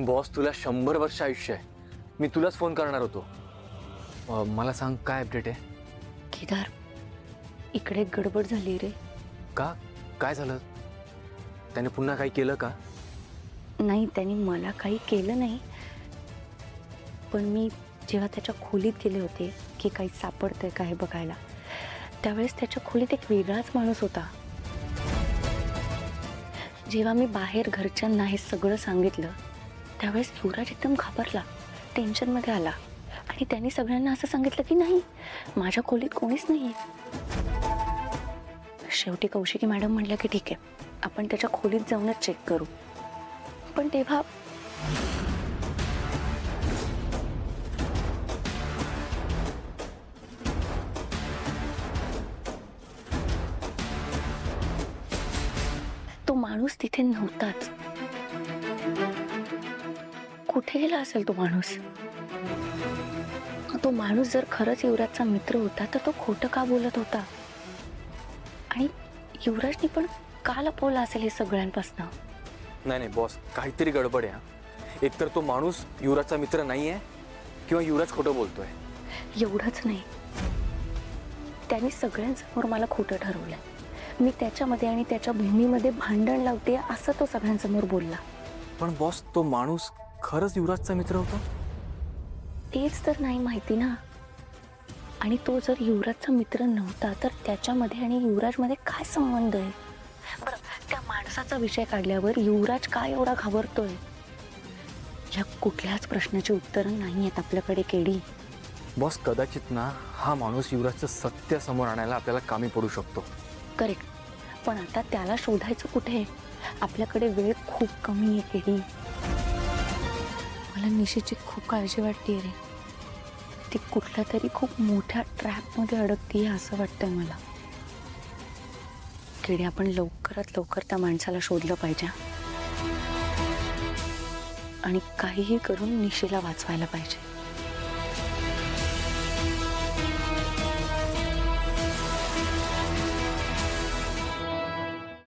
Boss, तुला 100 वर्ष आयुष्य आहे. मी तुलाच फोन करणार होतो. मला सांग, काय अपडेट आहे? केदार, इकडे गडबड झाली रे. का? काय झालं? त्याने पुन्हा काही केलं का? नाही, त्यांनी मला काही केलं नाही, पण मी जेव्हा त्याच्या खोलीत गेले होते की काही सापडतंय का हे बघायला, त्यावेळेस त्याच्या खोलीत एक वेगळाच माणूस होता. जेव्हा मी बाहेर घरच्यांना हे सगळं सांगितलं त्यावेळेस युवराज एकदम घाबरला, टेन्शनमध्ये आला आणि त्यांनी सगळ्यांना असं सांगितलं की नाही, माझ्या खोलीत कोणीच नाही आहे. शेवटी कौशिकी मॅडम म्हटल्या की ठीक आहे, आपण त्याच्या खोलीत जाऊनच चेक करू. पण तेव्हा तो माणूस तिथे नव्हताच. कुठे गेला असेल तो माणूस? तो माणूस जर खरंच युवराजचा मित्र होता तर तो खोटं का बोलत होता? आणि युवराजनी पण का लपवलं असेल हे सगळ्यांपासून? नाही बॉस, काहीतरी गडबड आहे. एकतर तो माणूस युवराजचा मित्र नाहीये किंवा युवराज खोटं बोलतोय. एवढंच नाही, त्यांनी सगळ्यांसमोर मला खोटं ठरवलं. मी त्याच्यामध्ये आणि त्याच्या बहिणीमध्ये भांडण लावते असं तो सगळ्यांसमोर बोलला. पण बॉस, तो माणूस खरंच युवराजचा मित्र होता? तेच तर नाही माहिती ना. आणि तो जर युवराजचा मित्र नव्हता तर त्याच्यामध्ये आणि युवराजमध्ये काय संबंध आहे? बरं, त्या माणसाचा विषय काढल्यावर युवराज का एवढा घाबरतोय? या कुठल्याच प्रश्नाची उत्तरं नाही आहेत आपल्याकडे केडी. बॉस, कदाचित ना हा माणूस युवराजचं सत्य समोर आणायला आपल्याला कामी पडू शकतो. करेक्ट, पण आता त्याला शोधायचं कुठे? आपल्याकडे वेळ खूप कमी आहे केडी. मला निशीची खूप काळजी वाटते रे. ती कुठल्या तरी खूप मोठ्या ट्रॅपमध्ये अडकतीये असं वाटतंय मला. केडी, आपण लवकरात लवकर त्या माणसाला शोधलं पाहिजे आणि काहीही करून निशीला वाचवायला पाहिजे.